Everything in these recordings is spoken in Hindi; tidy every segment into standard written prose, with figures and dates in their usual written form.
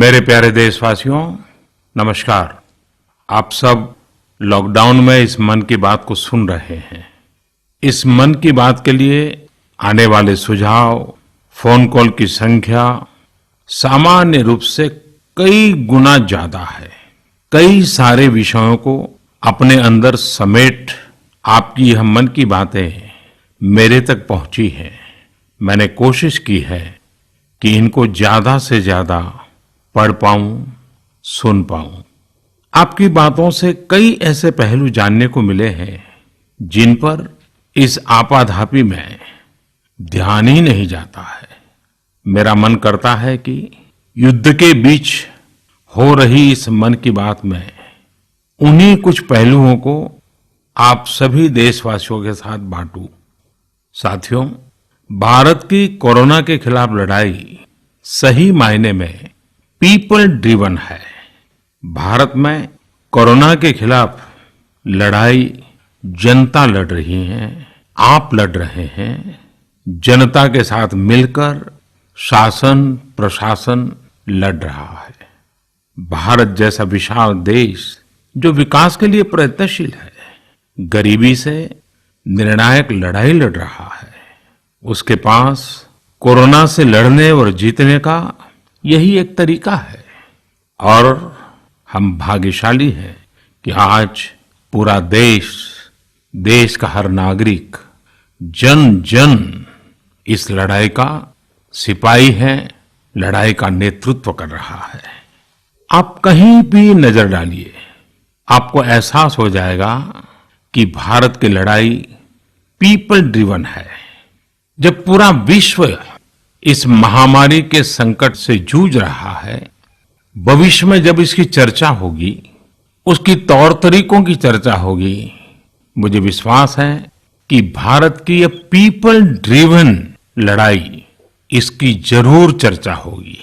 मेरे प्यारे देशवासियों, नमस्कार। आप सब लॉकडाउन में इस मन की बात को सुन रहे हैं। इस मन की बात के लिए आने वाले सुझाव, फोन कॉल की संख्या सामान्य रूप से कई गुना ज्यादा है। कई सारे विषयों को अपने अंदर समेट आपकी यह मन की बातें मेरे तक पहुंची हैं। मैंने कोशिश की है कि इनको ज्यादा से ज्यादा पढ़ पाऊं, सुन पाऊं। आपकी बातों से कई ऐसे पहलू जानने को मिले हैं जिन पर इस आपाधापी में ध्यान ही नहीं जाता है। मेरा मन करता है कि युद्ध के बीच हो रही इस मन की बात में उन्हीं कुछ पहलुओं को आप सभी देशवासियों के साथ बांटूं। साथियों, भारत की कोरोना के खिलाफ लड़ाई सही मायने में पीपल ड्रिवन है। भारत में कोरोना के खिलाफ लड़ाई जनता लड़ रही है, आप लड़ रहे हैं। जनता के साथ मिलकर शासन प्रशासन लड़ रहा है। भारत जैसा विशाल देश जो विकास के लिए प्रयत्नशील है, गरीबी से निर्णायक लड़ाई लड़ रहा है। उसके पास कोरोना से लड़ने और जीतने का यही एक तरीका है। और हम भाग्यशाली हैं कि आज पूरा देश का हर नागरिक, जन जन इस लड़ाई का सिपाही है, लड़ाई का नेतृत्व कर रहा है। आप कहीं भी नजर डालिए, आपको एहसास हो जाएगा कि भारत की लड़ाई पीपल ड्रिवन है। जब पूरा विश्व इस महामारी के संकट से जूझ रहा है, भविष्य में जब इसकी चर्चा होगी, उसकी तौर तरीकों की चर्चा होगी, मुझे विश्वास है कि भारत की यह पीपल ड्रिवन लड़ाई, इसकी जरूर चर्चा होगी।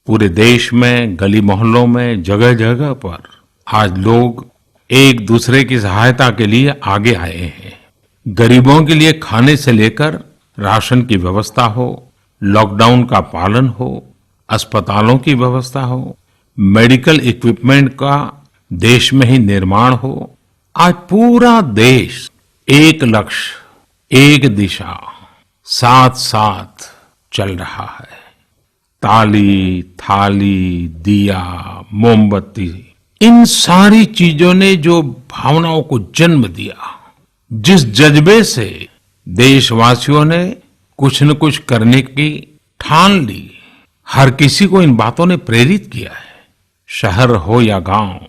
पूरे देश में, गली मोहल्लों में, जगह जगह पर आज लोग एक दूसरे की सहायता के लिए आगे आए हैं। गरीबों के लिए खाने से लेकर राशन की व्यवस्था हो, लॉकडाउन का पालन हो, अस्पतालों की व्यवस्था हो, मेडिकल इक्विपमेंट का देश में ही निर्माण हो। आज पूरा देश एक लक्ष्य, एक दिशा, साथ साथ चल रहा है। ताली, थाली, दिया, मोमबत्ती, इन सारी चीजों ने जो भावनाओं को जन्म दिया, जिस जज्बे से देशवासियों ने कुछ न कुछ करने की ठान ली, हर किसी को इन बातों ने प्रेरित किया है। शहर हो या गांव,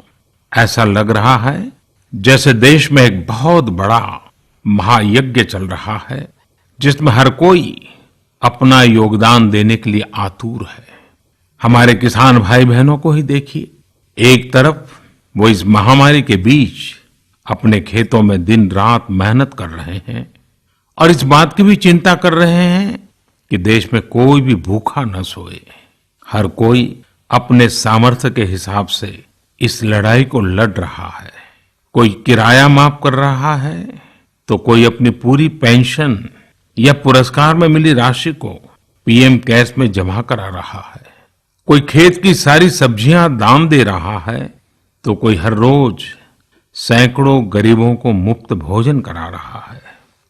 ऐसा लग रहा है जैसे देश में एक बहुत बड़ा महायज्ञ चल रहा है, जिसमें हर कोई अपना योगदान देने के लिए आतुर है। हमारे किसान भाई बहनों को ही देखिए, एक तरफ वो इस महामारी के बीच अपने खेतों में दिन रात मेहनत कर रहे हैं और इस बात की भी चिंता कर रहे हैं कि देश में कोई भी भूखा न सोए। हर कोई अपने सामर्थ्य के हिसाब से इस लड़ाई को लड़ रहा है। कोई किराया माफ कर रहा है, तो कोई अपनी पूरी पेंशन या पुरस्कार में मिली राशि को पीएम केयर्स में जमा करा रहा है। कोई खेत की सारी सब्जियां दान दे रहा है, तो कोई हर रोज सैकड़ों गरीबों को मुफ्त भोजन करा रहा है।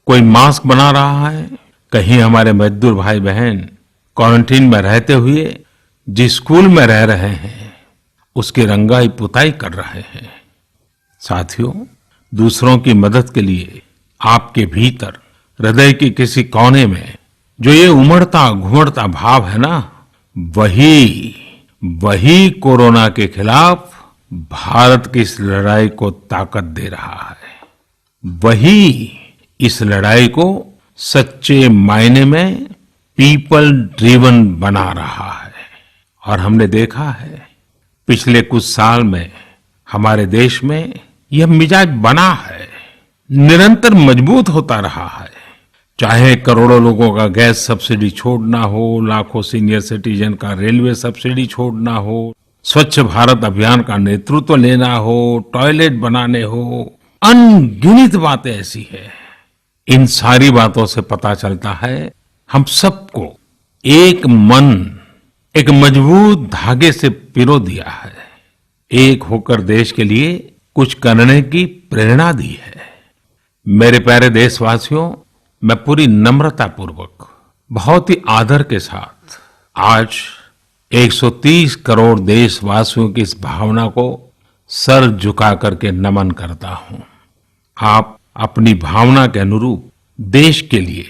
कोई मास्क बना रहा है। कहीं हमारे मजदूर भाई बहन क्वारंटीन में रहते हुए जिस स्कूल में रह रहे हैं, उसकी रंगाई पुताई कर रहे हैं। साथियों, दूसरों की मदद के लिए आपके भीतर हृदय के किसी कोने में जो ये उमड़ता घुमड़ता भाव है ना, वही कोरोना के खिलाफ भारत की इस लड़ाई को ताकत दे रहा है। वही इस लड़ाई को सच्चे मायने में पीपल ड्रिवन बना रहा है। और हमने देखा है पिछले कुछ साल में हमारे देश में यह मिजाज बना है, निरंतर मजबूत होता रहा है। चाहे करोड़ों लोगों का गैस सब्सिडी छोड़ना हो, लाखों सीनियर सिटीजन का रेलवे सब्सिडी छोड़ना हो, स्वच्छ भारत अभियान का नेतृत्व लेना हो, टॉयलेट बनाने हो, अनगिनत बातें ऐसी है। इन सारी बातों से पता चलता है हम सबको एक मन, एक मजबूत धागे से पिरो दिया है, एक होकर देश के लिए कुछ करने की प्रेरणा दी है। मेरे प्यारे देशवासियों, मैं पूरी नम्रता पूर्वक, बहुत ही आदर के साथ आज 130 करोड़ देशवासियों की इस भावना को सर झुका करके नमन करता हूं। आप अपनी भावना के अनुरूप देश के लिए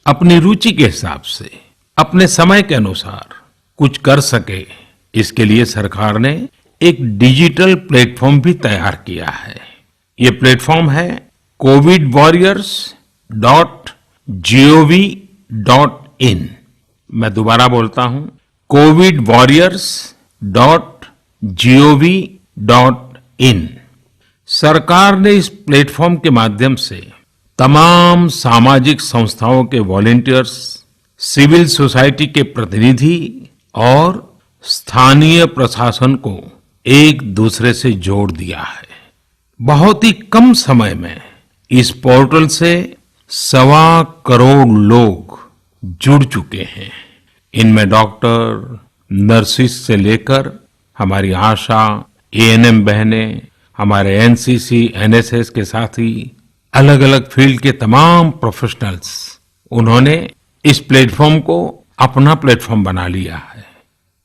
अपनी रुचि के हिसाब से, अपने समय के अनुसार कुछ कर सके, इसके लिए सरकार ने एक डिजिटल प्लेटफॉर्म भी तैयार किया है। ये प्लेटफॉर्म है covidwarriors.gov.in। मैं दोबारा बोलता हूं, covidwarriors.gov.in। सरकार ने इस प्लेटफॉर्म के माध्यम से तमाम सामाजिक संस्थाओं के वॉलंटियर्स, सिविल सोसाइटी के प्रतिनिधि और स्थानीय प्रशासन को एक दूसरे से जोड़ दिया है। बहुत ही कम समय में इस पोर्टल से 1.25 करोड़ लोग जुड़ चुके हैं। इनमें डॉक्टर, नर्सिस से लेकर हमारी आशा, एएनएम बहनें, हमारे एनसीसी, एनएसएस के साथी, अलग अलग फील्ड के तमाम प्रोफेशनल्स, उन्होंने इस प्लेटफॉर्म को अपना प्लेटफॉर्म बना लिया है।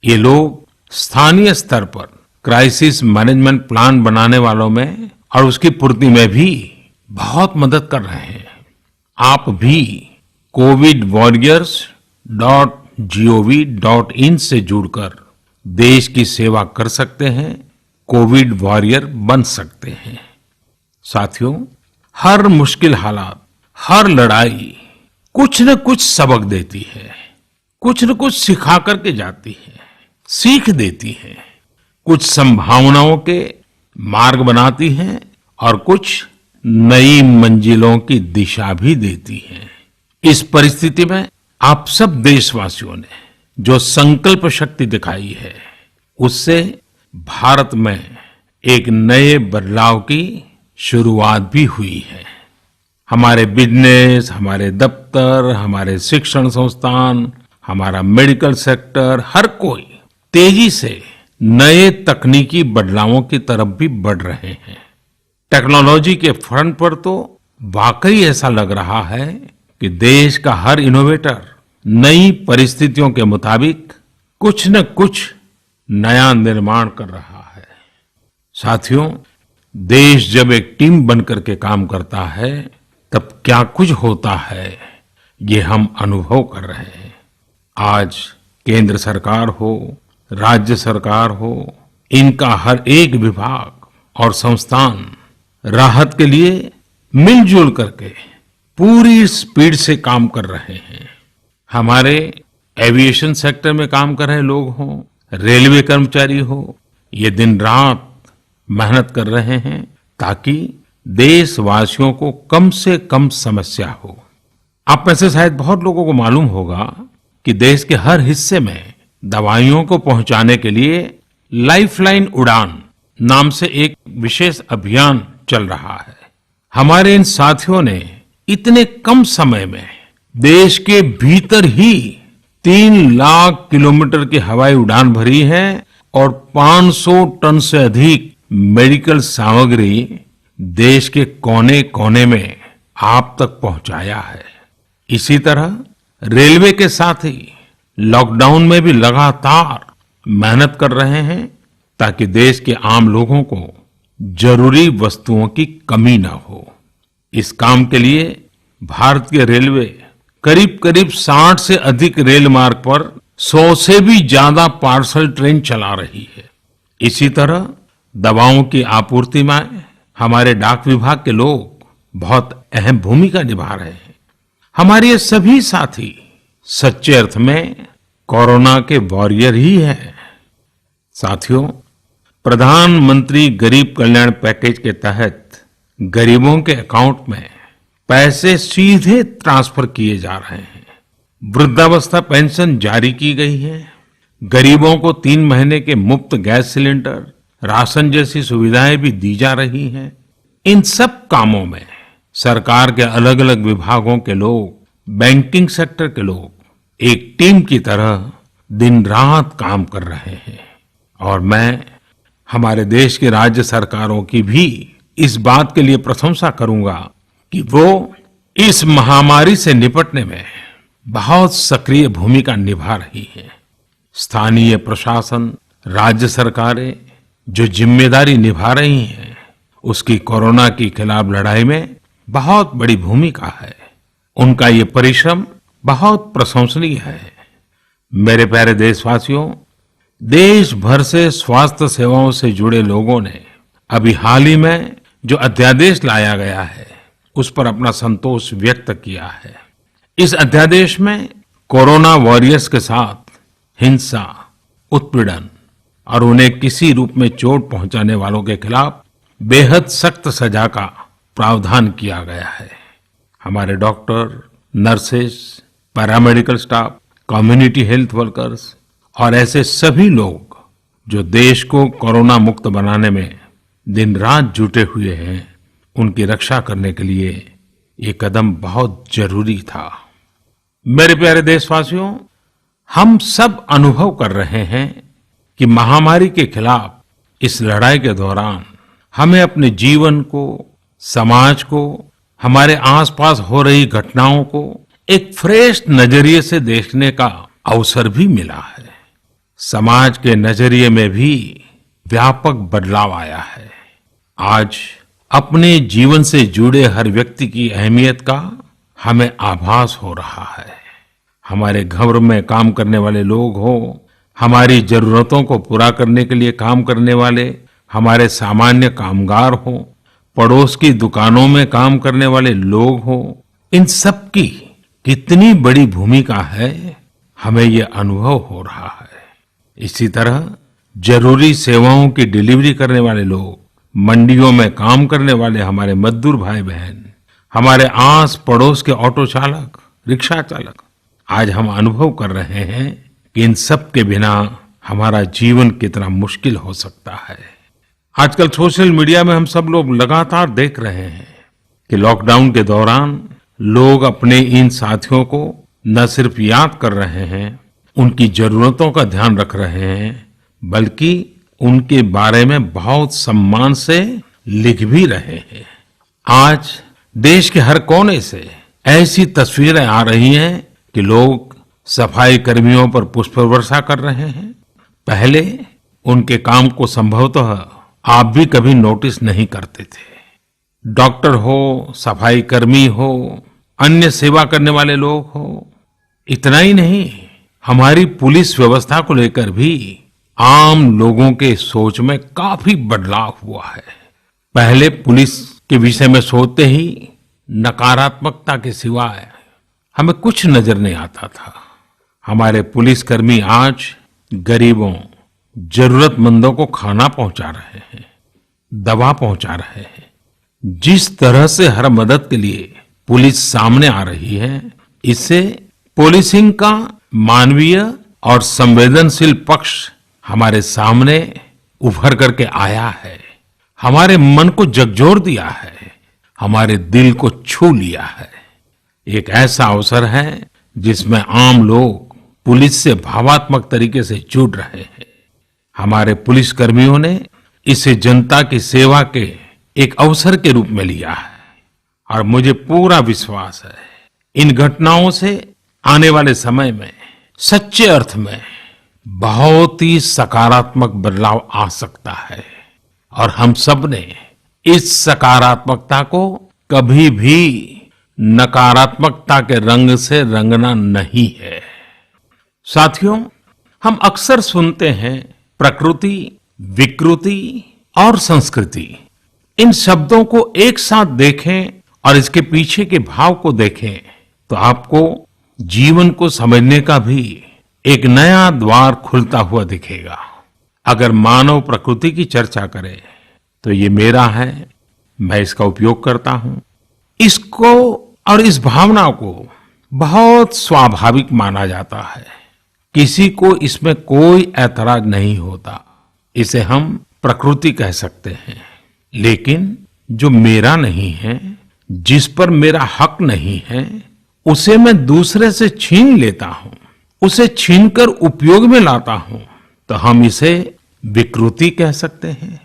ये लोग स्थानीय स्तर पर क्राइसिस मैनेजमेंट प्लान बनाने वालों में और उसकी पूर्ति में भी बहुत मदद कर रहे हैं। आप भी covidwarriors.gov.in से जुड़कर देश की सेवा कर सकते हैं, कोविड वॉरियर बन सकते हैं। साथियों, हर मुश्किल हालात, हर लड़ाई कुछ न कुछ सबक देती है, कुछ न कुछ सिखा करके जाती है, सीख देती है, कुछ संभावनाओं के मार्ग बनाती है और कुछ नई मंजिलों की दिशा भी देती है। इस परिस्थिति में आप सब देशवासियों ने जो संकल्प शक्ति दिखाई है, उससे भारत में एक नए बदलाव की शुरुआत भी हुई है। हमारे बिजनेस, हमारे दफ्तर, हमारे शिक्षण संस्थान, हमारा मेडिकल सेक्टर, हर कोई तेजी से नए तकनीकी बदलावों की तरफ भी बढ़ रहे हैं। टेक्नोलॉजी के फ्रंट पर तो वाकई ऐसा लग रहा है कि देश का हर इनोवेटर नई परिस्थितियों के मुताबिक कुछ न कुछ नया निर्माण कर रहा है। साथियों, देश जब एक टीम बनकर के काम करता है, तब क्या कुछ होता है, ये हम अनुभव कर रहे हैं। आज केंद्र सरकार हो, राज्य सरकार हो, इनका हर एक विभाग और संस्थान राहत के लिए मिलजुल करके पूरी स्पीड से काम कर रहे हैं। हमारे एविएशन सेक्टर में काम कर रहे लोग हों, रेलवे कर्मचारी हो, ये दिन रात मेहनत कर रहे हैं ताकि देशवासियों को कम से कम समस्या हो। आप में से शायद बहुत लोगों को मालूम होगा कि देश के हर हिस्से में दवाइयों को पहुंचाने के लिए लाइफलाइन उड़ान नाम से एक विशेष अभियान चल रहा है। हमारे इन साथियों ने इतने कम समय में देश के भीतर ही 3 लाख किलोमीटर की हवाई उड़ान भरी है और 500 टन से अधिक मेडिकल सामग्री देश के कोने कोने में आप तक पहुंचाया है। इसी तरह रेलवे के साथी लॉकडाउन में भी लगातार मेहनत कर रहे हैं ताकि देश के आम लोगों को जरूरी वस्तुओं की कमी न हो। इस काम के लिए भारतीय रेलवे करीब करीब 60 से अधिक रेल मार्ग पर 100 से भी ज्यादा पार्सल ट्रेन चला रही है। इसी तरह दवाओं की आपूर्ति में हमारे डाक विभाग के लोग बहुत अहम भूमिका निभा रहे हैं। हमारे ये सभी साथी सच्चे अर्थ में कोरोना के वॉरियर ही हैं। साथियों, प्रधानमंत्री गरीब कल्याण पैकेज के तहत गरीबों के अकाउंट में पैसे सीधे ट्रांसफर किए जा रहे हैं। वृद्धावस्था पेंशन जारी की गई है। गरीबों को 3 महीने के मुफ्त गैस सिलेंडर, राशन जैसी सुविधाएं भी दी जा रही हैं। इन सब कामों में सरकार के अलग अलग विभागों के लोग, बैंकिंग सेक्टर के लोग एक टीम की तरह दिन रात काम कर रहे हैं और मैं हमारे देश की राज्य सरकारों की भी इस बात के लिए प्रशंसा करूंगा कि वो इस महामारी से निपटने में बहुत सक्रिय भूमिका निभा रही है। स्थानीय प्रशासन, राज्य सरकारें जो जिम्मेदारी निभा रही हैं, उसकी कोरोना के खिलाफ लड़ाई में बहुत बड़ी भूमिका है। उनका ये परिश्रम बहुत प्रशंसनीय है। मेरे प्यारे देशवासियों, देश भर से स्वास्थ्य सेवाओं से जुड़े लोगों ने अभी हाल ही में जो अध्यादेश लाया गया है, उस पर अपना संतोष व्यक्त किया है। इस अध्यादेश में कोरोना वॉरियर्स के साथ हिंसा, उत्पीड़न और उन्हें किसी रूप में चोट पहुंचाने वालों के खिलाफ बेहद सख्त सजा का प्रावधान किया गया है। हमारे doctor, nurses, paramedical staff, community health workers और ऐसे सभी लोग जो देश को कोरोना मुक्त बनाने में दिन रात जुटे हुए हैं, उनकी रक्षा करने के लिए ये कदम बहुत जरूरी था। मेरे प्यारे देशवासियों, हम सब अनुभव कर रहे हैं कि महामारी के खिलाफ इस लड़ाई के दौरान हमें अपने जीवन को, समाज को, हमारे आसपास हो रही घटनाओं को एक फ्रेश नजरिए से देखने का अवसर भी मिला है। समाज के नजरिए में भी व्यापक बदलाव आया है। आज अपने जीवन से जुड़े हर व्यक्ति की अहमियत का हमें आभास हो रहा है। हमारे घर में काम करने वाले लोग हो, हमारी जरूरतों को पूरा करने के लिए काम करने वाले हमारे सामान्य कामगार हो, पड़ोस की दुकानों में काम करने वाले लोग हो, इन सब की कितनी बड़ी भूमिका है, हमें ये अनुभव हो रहा है। इसी तरह जरूरी सेवाओं की डिलीवरी करने वाले लोग, मंडियों में काम करने वाले हमारे मजदूर भाई बहन, हमारे आस पड़ोस के ऑटो चालक, रिक्शा चालक, आज हम अनुभव कर रहे हैं कि इन सब के बिना हमारा जीवन कितना मुश्किल हो सकता है। आजकल सोशल मीडिया में हम सब लोग लगातार देख रहे हैं कि लॉकडाउन के दौरान लोग अपने इन साथियों को न सिर्फ याद कर रहे हैं, उनकी जरूरतों का ध्यान रख रहे हैं, बल्कि उनके बारे में बहुत सम्मान से लिख भी रहे हैं। आज देश के हर कोने से ऐसी तस्वीरें आ रही हैं कि लोग सफाई कर्मियों पर पुष्प वर्षा कर रहे हैं। पहले उनके काम को संभवतः आप भी कभी नोटिस नहीं करते थे। डॉक्टर हो, सफाई कर्मी हो, अन्य सेवा करने वाले लोग हो, इतना ही नहीं, हमारी पुलिस व्यवस्था को लेकर भी आम लोगों के सोच में काफी बदलाव हुआ है। पहले पुलिस के विषय में सोचते ही नकारात्मकता के सिवाय हमें कुछ नजर नहीं आता था। हमारे पुलिसकर्मी आज गरीबों, जरूरतमंदों को खाना पहुंचा रहे हैं, दवा पहुंचा रहे हैं। जिस तरह से हर मदद के लिए पुलिस सामने आ रही है, इससे पुलिसिंग का मानवीय और संवेदनशील पक्ष हमारे सामने उभर करके आया है, हमारे मन को झकझोर दिया है, हमारे दिल को छू लिया है। एक ऐसा अवसर है जिसमें आम लोग पुलिस से भावात्मक तरीके से जुड़ रहे हैं। हमारे पुलिस कर्मियों ने इसे जनता की सेवा के एक अवसर के रूप में लिया है और मुझे पूरा विश्वास है इन घटनाओं से आने वाले समय में सच्चे अर्थ में बहुत ही सकारात्मक बदलाव आ सकता है और हम सब ने इस सकारात्मकता को कभी भी नकारात्मकता के रंग से रंगना नहीं है। साथियों, हम अक्सर सुनते हैं प्रकृति, विकृति और संस्कृति। इन शब्दों को एक साथ देखें और इसके पीछे के भाव को देखें तो आपको जीवन को समझने का भी एक नया द्वार खुलता हुआ दिखेगा। अगर मानव प्रकृति की चर्चा करें तो ये मेरा है, मैं इसका उपयोग करता हूं। इसको और इस भावना को बहुत स्वाभाविक माना जाता है, किसी को इसमें कोई ऐतराज नहीं होता। इसे हम प्रकृति कह सकते हैं। लेकिन जो मेरा नहीं है, जिस पर मेरा हक नहीं है, उसे मैं दूसरे से छीन लेता हूं, उसे छीनकर उपयोग में लाता हूं तो हम इसे विकृति कह सकते हैं।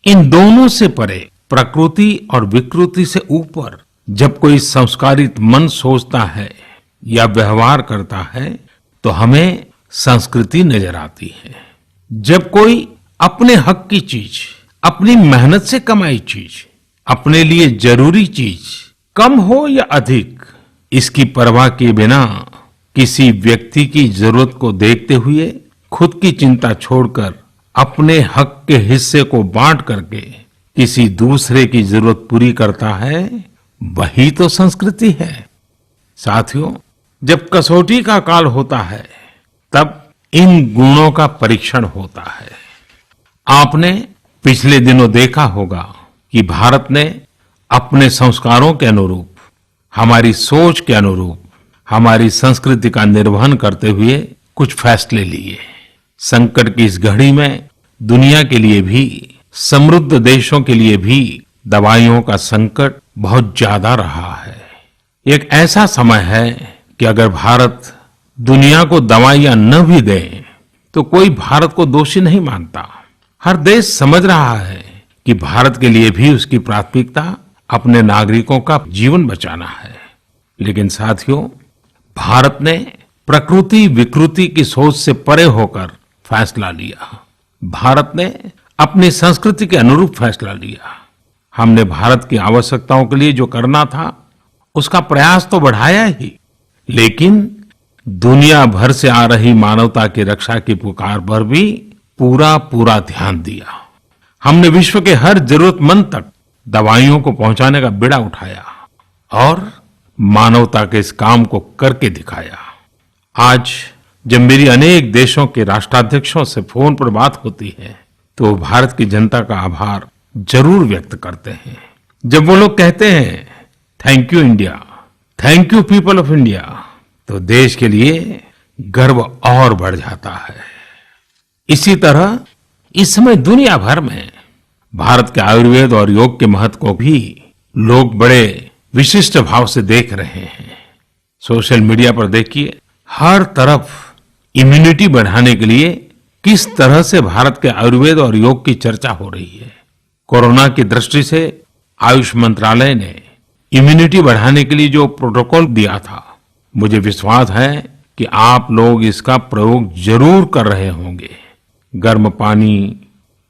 इन दोनों से परे, प्रकृति और विकृति से ऊपर जब कोई संस्कारित मन सोचता है या व्यवहार करता है तो हमें संस्कृति नजर आती है। जब कोई अपने हक की चीज, अपनी मेहनत से कमाई चीज, अपने लिए जरूरी चीज कम हो या अधिक, इसकी परवाह किए बिना किसी व्यक्ति की जरूरत को देखते हुए खुद की चिंता छोड़कर अपने हक के हिस्से को बांट करके किसी दूसरे की जरूरत पूरी करता है, वही तो संस्कृति है। साथियों, जब कसौटी का काल होता है तब इन गुणों का परीक्षण होता है। आपने पिछले दिनों देखा होगा कि भारत ने अपने संस्कारों के अनुरूप, हमारी सोच के अनुरूप, हमारी संस्कृति का निर्वहन करते हुए कुछ फैसले लिए। संकट की इस घड़ी में दुनिया के लिए भी, समृद्ध देशों के लिए भी दवाइयों का संकट बहुत ज्यादा रहा है। एक ऐसा समय है कि अगर भारत दुनिया को दवाइयां न भी दे तो कोई भारत को दोषी नहीं मानता। हर देश समझ रहा है कि भारत के लिए भी उसकी प्राथमिकता अपने नागरिकों का जीवन बचाना है। लेकिन साथियों, भारत ने प्रकृति विकृति की सोच से परे होकर फैसला लिया। भारत ने अपनी संस्कृति के अनुरूप फैसला लिया। हमने भारत की आवश्यकताओं के लिए जो करना था उसका प्रयास तो बढ़ाया ही, लेकिन दुनिया भर से आ रही मानवता की रक्षा की पुकार पर भी पूरा ध्यान दिया। हमने विश्व के हर जरूरतमंद तक दवाइयों को पहुंचाने का बीड़ा उठाया और मानवता के इस काम को करके दिखाया। आज जब मेरी अनेक देशों के राष्ट्राध्यक्षों से फोन पर बात होती है तो वो भारत की जनता का आभार जरूर व्यक्त करते हैं। जब वो लोग कहते हैं thank you India, thank you people of India, तो देश के लिए गर्व और बढ़ जाता है। इसी तरह इस समय दुनिया भर में भारत के आयुर्वेद और योग के महत्व को भी लोग बड़े विशिष्ट भाव से देख रहे हैं। सोशल मीडिया पर देखिए, हर तरफ इम्यूनिटी बढ़ाने के लिए किस तरह से भारत के आयुर्वेद और योग की चर्चा हो रही है। कोरोना की दृष्टि से आयुष मंत्रालय ने इम्यूनिटी बढ़ाने के लिए जो प्रोटोकॉल दिया था, मुझे विश्वास है कि आप लोग इसका प्रयोग जरूर कर रहे होंगे। गर्म पानी,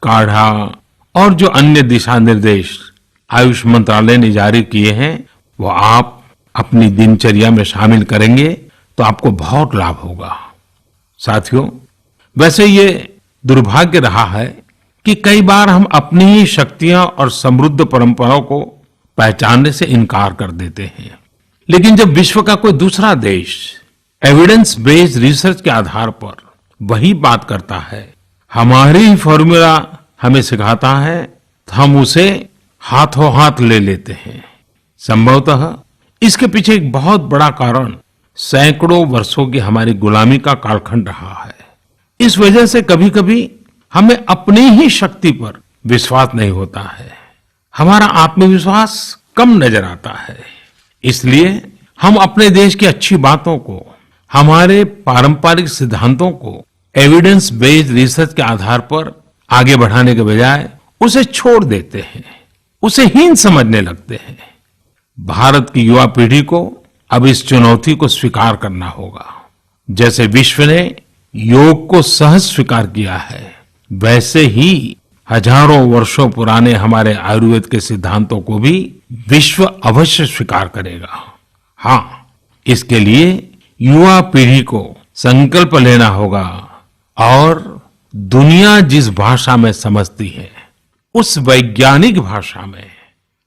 काढ़ा और जो अन्य दिशा निर्देश आयुष मंत्रालय ने जारी किए हैं वो आप अपनी दिनचर्या में शामिल करेंगे तो आपको बहुत लाभ होगा। साथियों, वैसे ये दुर्भाग्य रहा है कि कई बार हम अपनी ही शक्तियां और समृद्ध परंपराओं को पहचानने से इनकार कर देते हैं। लेकिन जब विश्व का कोई दूसरा देश एविडेंस बेस्ड रिसर्च के आधार पर वही बात करता है, हमारी ही फॉर्मूला हमें सिखाता है, तो हम उसे हाथों हाथ ले लेते हैं। संभवतः इसके पीछे एक बहुत बड़ा कारण सैकड़ों वर्षों की हमारी गुलामी का कालखंड रहा है। इस वजह से कभी कभी हमें अपनी ही शक्ति पर विश्वास नहीं होता है, हमारा आत्मविश्वास कम नजर आता है। इसलिए हम अपने देश की अच्छी बातों को, हमारे पारंपरिक सिद्धांतों को एविडेंस बेस्ड रिसर्च के आधार पर आगे बढ़ाने के बजाय उसे छोड़ देते हैं, उसे हीन समझने लगते हैं। भारत की युवा पीढ़ी को अब इस चुनौती को स्वीकार करना होगा। जैसे विश्व ने योग को सहज स्वीकार किया है, वैसे ही हजारों वर्षों पुराने हमारे आयुर्वेद के सिद्धांतों को भी विश्व अवश्य स्वीकार करेगा। हाँ, इसके लिए युवा पीढ़ी को संकल्प लेना होगा और दुनिया जिस भाषा में समझती है उस वैज्ञानिक भाषा में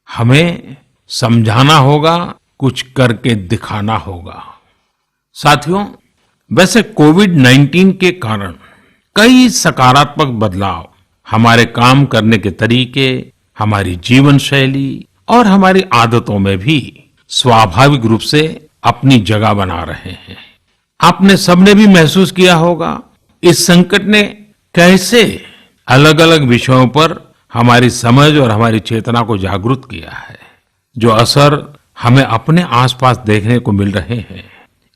हमें समझाना होगा, कुछ करके दिखाना होगा। साथियों, वैसे कोविड-19 के कारण कई सकारात्मक बदलाव हमारे काम करने के तरीके, हमारी जीवन शैली और हमारी आदतों में भी स्वाभाविक रूप से अपनी जगह बना रहे हैं। आपने सबने भी महसूस किया होगा इस संकट ने कैसे अलग अलग विषयों पर हमारी समझ और हमारी चेतना को जागरूक किया है। जो असर हमें अपने आसपास देखने को मिल रहे हैं,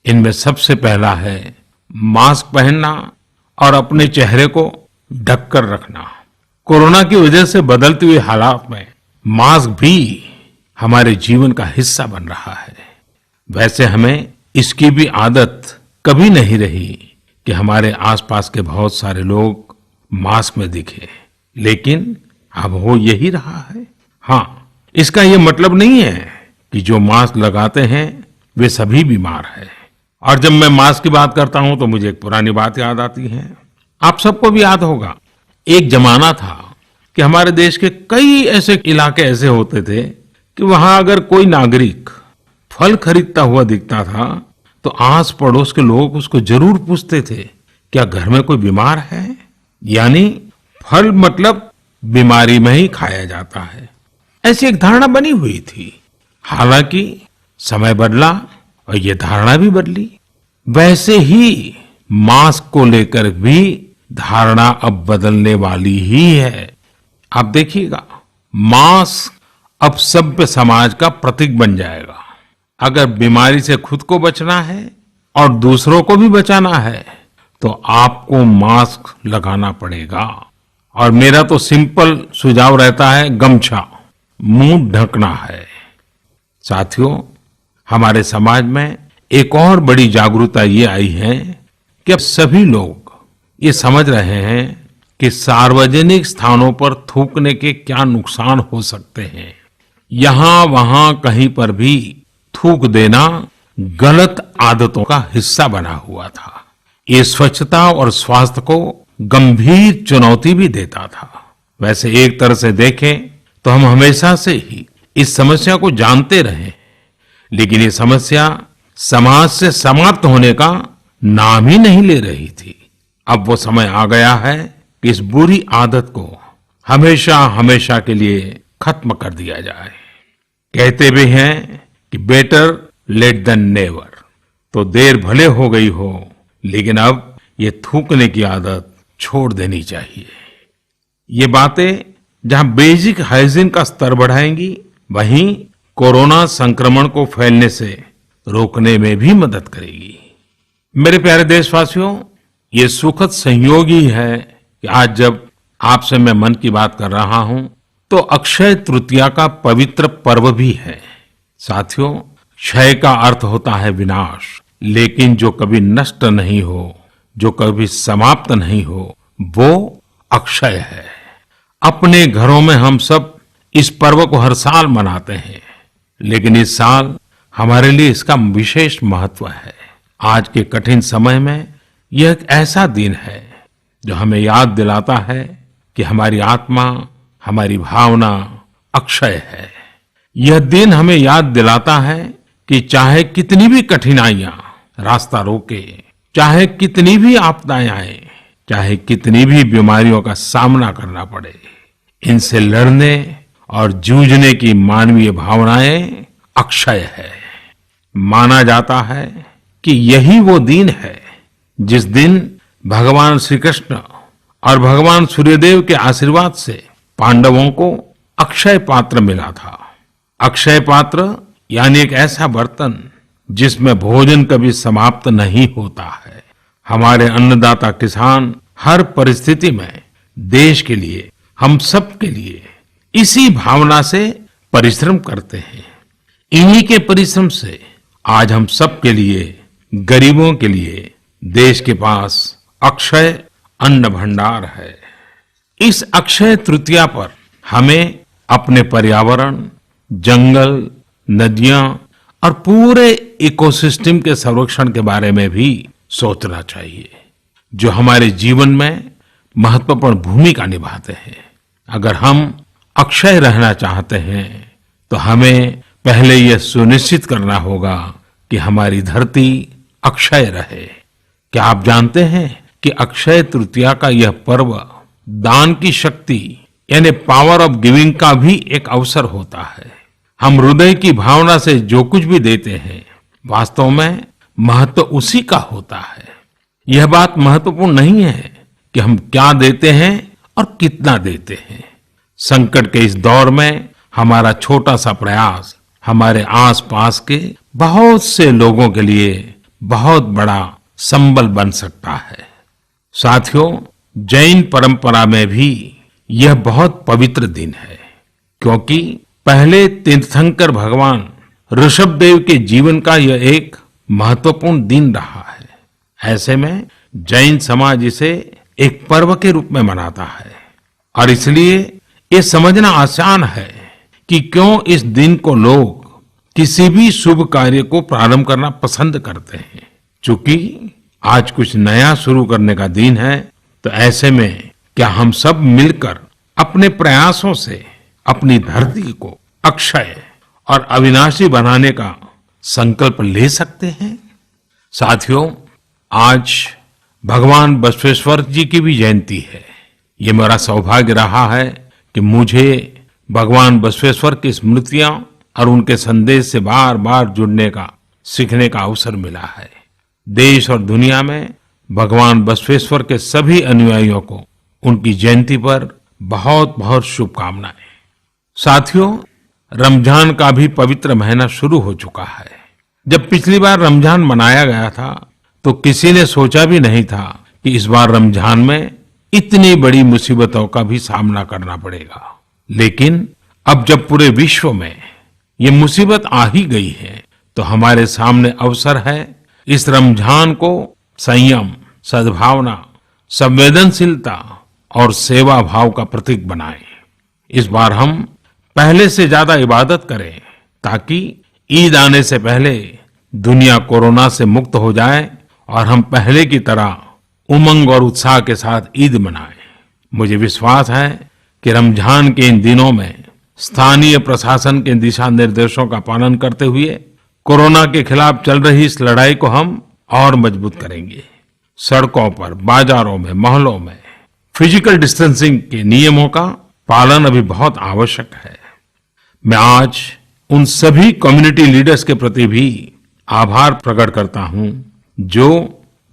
इनमें सबसे पहला है मास्क पहनना और अपने चेहरे को ढककर रखना। कोरोना की वजह से बदलते हुए हालात में मास्क भी हमारे जीवन का हिस्सा बन रहा है। वैसे हमें इसकी भी आदत कभी नहीं रही कि हमारे आसपास के बहुत सारे लोग मास्क में दिखे, लेकिन अब हो यही रहा है। हाँ, इसका ये मतलब नहीं है कि जो मास्क लगाते हैं वे सभी बीमार हैं। और जब मैं मास्क की बात करता हूं तो मुझे एक पुरानी बात याद आती है। आप सबको भी याद होगा, एक जमाना था कि हमारे देश के कई ऐसे इलाके ऐसे होते थे कि वहां अगर कोई नागरिक फल खरीदता हुआ दिखता था तो आस पड़ोस के लोग उसको जरूर पूछते थे, क्या घर में कोई बीमार है? यानी फल मतलब बीमारी में ही खाया जाता है, ऐसी एक धारणा बनी हुई थी। हालांकि समय बदला और ये धारणा भी बदली। वैसे ही मास्क को लेकर भी धारणा अब बदलने वाली ही है। आप देखिएगा, मास्क अब सभ्य समाज का प्रतीक बन जाएगा। अगर बीमारी से खुद को बचना है और दूसरों को भी बचाना है तो आपको मास्क लगाना पड़ेगा। और मेरा तो सिंपल सुझाव रहता है, गमछा मुंह ढकना है। साथियों, हमारे समाज में एक और बड़ी जागरूकता ये आई है कि अब सभी लोग ये समझ रहे हैं कि सार्वजनिक स्थानों पर थूकने के क्या नुकसान हो सकते हैं। यहां वहां कहीं पर भी थूक देना गलत आदतों का हिस्सा बना हुआ था। ये स्वच्छता और स्वास्थ्य को गंभीर चुनौती भी देता था। वैसे एक तरह से देखें तो हम हमेशा से ही इस समस्या को जानते रहे, लेकिन ये समस्या समाज से समाप्त होने का नाम ही नहीं ले रही थी। अब वो समय आ गया है कि इस बुरी आदत को हमेशा हमेशा के लिए खत्म कर दिया जाए। कहते भी हैं कि बेटर लेट देन नेवर। तो देर भले हो गई हो, लेकिन अब ये थूकने की आदत छोड़ देनी चाहिए। ये बातें जहां बेसिक हाइजीन का स्तर बढ़ाएंगी, वहीं कोरोना संक्रमण को फैलने से रोकने में भी मदद करेगी। मेरे प्यारे देशवासियों, ये सुखद संयोग ही है कि आज जब आपसे मैं मन की बात कर रहा हूं तो अक्षय तृतीया का पवित्र पर्व भी है। साथियों, क्षय का अर्थ होता है विनाश, लेकिन जो कभी नष्ट नहीं हो, जो कभी समाप्त नहीं हो, वो अक्षय है। अपने घरों में हम सब इस पर्व को हर साल मनाते हैं, लेकिन इस साल हमारे लिए इसका विशेष महत्व है। आज के कठिन समय में यह एक ऐसा दिन है जो हमें याद दिलाता है कि हमारी आत्मा, हमारी भावना अक्षय है। यह दिन हमें याद दिलाता है कि चाहे कितनी भी कठिनाइयां रास्ता रोके, चाहे कितनी भी आपदाएं आए, चाहे कितनी भी बीमारियों का सामना करना पड़े, इनसे लड़ने और जूझने की मानवीय भावनाएं अक्षय है। माना जाता है कि यही वो दिन है जिस दिन भगवान श्री कृष्ण और भगवान सूर्यदेव के आशीर्वाद से पांडवों को अक्षय पात्र मिला था। अक्षय पात्र यानी एक ऐसा बर्तन जिसमें भोजन कभी समाप्त नहीं होता है। हमारे अन्नदाता किसान हर परिस्थिति में देश के लिए, हम सब के लिए इसी भावना से परिश्रम करते हैं। इन्हीं के परिश्रम से आज हम सब के लिए, गरीबों के लिए देश के पास अक्षय अन्न भंडार है। इस अक्षय तृतीया पर हमें अपने पर्यावरण, जंगल, नदियां और पूरे इकोसिस्टम के संरक्षण के बारे में भी सोचना चाहिए, जो हमारे जीवन में महत्वपूर्ण भूमिका निभाते हैं। अगर हम अक्षय रहना चाहते हैं तो हमें पहले यह सुनिश्चित करना होगा कि हमारी धरती अक्षय रहे। क्या आप जानते हैं कि अक्षय तृतीया का यह पर्व दान की शक्ति यानी पावर ऑफ गिविंग का भी एक अवसर होता है। हम हृदय की भावना से जो कुछ भी देते हैं, वास्तव में महत्व उसी का होता है। यह बात महत्वपूर्ण नहीं है कि हम क्या देते हैं और कितना देते हैं। संकट के इस दौर में हमारा छोटा सा प्रयास हमारे आसपास के बहुत से लोगों के लिए बहुत बड़ा संबल बन सकता है। साथियों, जैन परंपरा में भी यह बहुत पवित्र दिन है, क्योंकि पहले तीर्थंकर भगवान ऋषभदेव के जीवन का यह एक महत्वपूर्ण दिन रहा है। ऐसे में जैन समाज इसे एक पर्व के रूप में मनाता है और इसलिए ये समझना आसान है कि क्यों इस दिन को लोग किसी भी शुभ कार्य को प्रारंभ करना पसंद करते हैं। चूंकि आज कुछ नया शुरू करने का दिन है, तो ऐसे में क्या हम सब मिलकर अपने प्रयासों से अपनी धरती को अक्षय और अविनाशी बनाने का संकल्प ले सकते हैं। साथियों, आज भगवान बसवेश्वर जी की भी जयंती है। ये मेरा सौभाग्य रहा है कि मुझे भगवान बसवेश्वर की स्मृतियां और उनके संदेश से बार बार जुड़ने का, सीखने का अवसर मिला है। देश और दुनिया में भगवान बसवेश्वर के सभी अनुयायियों को उनकी जयंती पर बहुत बहुत शुभकामनाएं। साथियों, रमजान का भी पवित्र महीना शुरू हो चुका है। जब पिछली बार रमजान मनाया गया था तो किसी ने सोचा भी नहीं था कि इस बार रमजान में इतनी बड़ी मुसीबतों का भी सामना करना पड़ेगा। लेकिन अब जब पूरे विश्व में ये मुसीबत आ ही गई है, तो हमारे सामने अवसर है इस रमजान को संयम, सद्भावना, संवेदनशीलता और सेवा भाव का प्रतीक बनाएं। इस बार हम पहले से ज्यादा इबादत करें ताकि ईद आने से पहले दुनिया कोरोना से मुक्त हो जाए और हम पहले की तरह उमंग और उत्साह के साथ ईद मनाएं। मुझे विश्वास है कि रमजान के इन दिनों में स्थानीय प्रशासन के दिशा निर्देशों का पालन करते हुए कोरोना के खिलाफ चल रही इस लड़ाई को हम और मजबूत करेंगे। सड़कों पर, बाजारों में, मोहल्लों में फिजिकल डिस्टेंसिंग के नियमों का पालन अभी बहुत आवश्यक है। मैं आज उन सभी कम्युनिटी लीडर्स के प्रति भी आभार प्रकट करता हूं जो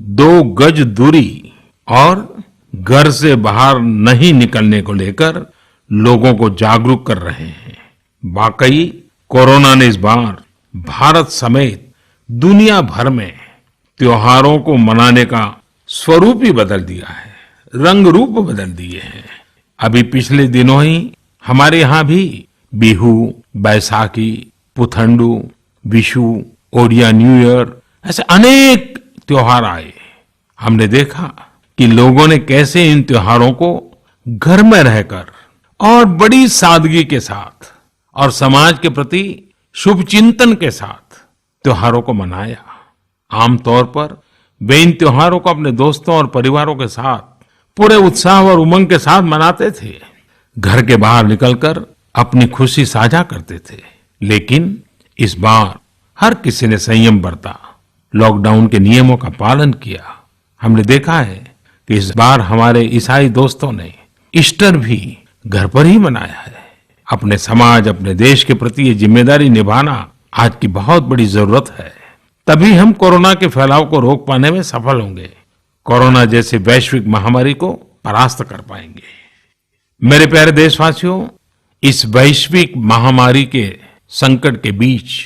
2 गज दूरी और घर से बाहर नहीं निकलने को लेकर लोगों को जागरूक कर रहे हैं। वाकई कोरोना ने इस बार भारत समेत दुनिया भर में त्योहारों को मनाने का स्वरूप ही बदल दिया है, रंग रूप बदल दिए हैं। अभी पिछले दिनों ही हमारे यहाँ भी बिहू, बैसाखी, पुथंडू, विशु, ओडिया न्यू ईयर ऐसे अनेक त्योहार आए। हमने देखा कि लोगों ने कैसे इन त्योहारों को घर में रहकर और बड़ी सादगी के साथ और समाज के प्रति शुभ चिंतन के साथ त्योहारों को मनाया। आमतौर पर वे इन त्योहारों को अपने दोस्तों और परिवारों के साथ पूरे उत्साह और उमंग के साथ मनाते थे, घर के बाहर निकलकर अपनी खुशी साझा करते थे। लेकिन इस बार हर किसी ने संयम बरता, लॉकडाउन के नियमों का पालन किया। हमने देखा है कि इस बार हमारे ईसाई दोस्तों ने ईस्टर भी घर पर ही मनाया है। अपने समाज, अपने देश के प्रति ये जिम्मेदारी निभाना आज की बहुत बड़ी जरूरत है। तभी हम कोरोना के फैलाव को रोक पाने में सफल होंगे, कोरोना जैसी वैश्विक महामारी को परास्त कर पाएंगे। मेरे प्यारे देशवासियों, इस वैश्विक महामारी के संकट के बीच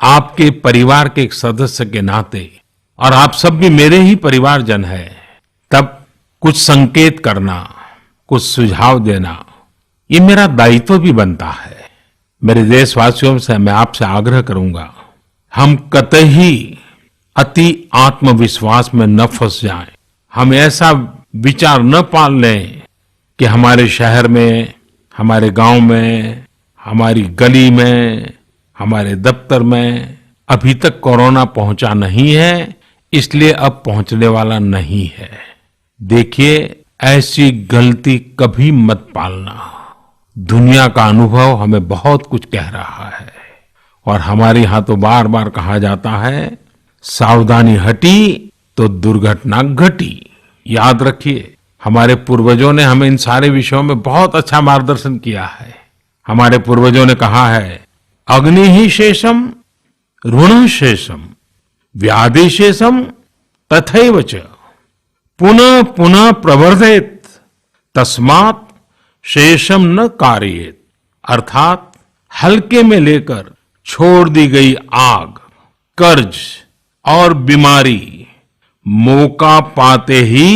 आपके परिवार के एक सदस्य के नाते, और आप सब भी मेरे ही परिवारजन हैं, तब कुछ संकेत करना, कुछ सुझाव देना, ये मेरा दायित्व भी बनता है। मेरे देशवासियों से मैं आपसे आग्रह करूंगा, हम कतई अति आत्मविश्वास में न फंस जाएं। हम ऐसा विचार न पाल लें कि हमारे शहर में, हमारे गांव में, हमारी गली में, हमारे दफ्तर में अभी तक कोरोना पहुंचा नहीं है, इसलिए अब पहुंचने वाला नहीं है। देखिए, ऐसी गलती कभी मत पालना। दुनिया का अनुभव हमें बहुत कुछ कह रहा है और हमारे यहाँ तो बार बार कहा जाता है, सावधानी हटी तो दुर्घटना घटी। याद रखिए, हमारे पूर्वजों ने हमें इन सारे विषयों में बहुत अच्छा मार्गदर्शन किया है। हमारे पूर्वजों ने कहा है, अग्नि ही शेषम ऋण शेषम व्याधि शेषम तथैव च पुनः पुनः प्रवर्धेत तस्मात् शेषम न कार्येत। अर्थात हल्के में लेकर छोड़ दी गई आग, कर्ज और बीमारी मौका पाते ही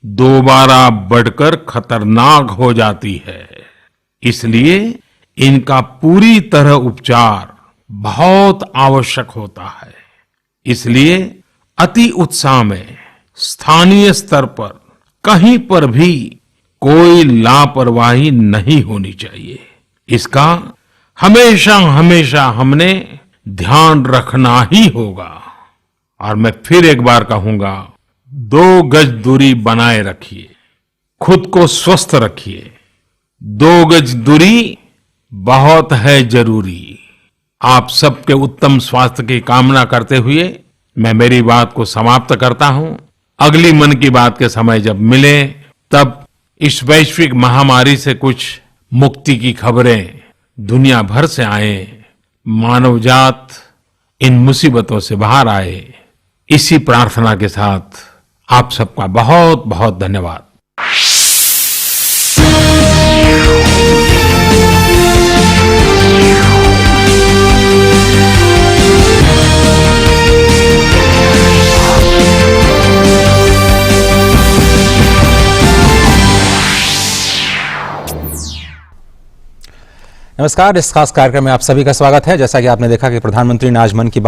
दोबारा बढ़कर खतरनाक हो जाती है। इसलिए इनका पूरी तरह उपचार बहुत आवश्यक होता है। इसलिए अति उत्साह में स्थानीय स्तर पर कहीं पर भी कोई लापरवाही नहीं होनी चाहिए। इसका हमेशा हमेशा हमने ध्यान रखना ही होगा। और मैं फिर एक बार कहूंगा, 2 गज दूरी बनाए रखिए, खुद को स्वस्थ रखिए। 2 गज दूरी बहुत है जरूरी। आप सबके उत्तम स्वास्थ्य की कामना करते हुए मैं मेरी बात को समाप्त करता हूं। अगली मन की बात के समय जब मिले तब इस वैश्विक महामारी से कुछ मुक्ति की खबरें दुनिया भर से आए, मानवजात इन मुसीबतों से बाहर आए, इसी प्रार्थना के साथ आप सबका बहुत बहुत धन्यवाद। नमस्कार, इस खास कार्यक्रम में आप सभी का स्वागत है। जैसा कि आपने देखा कि प्रधानमंत्री ने आज मन की बात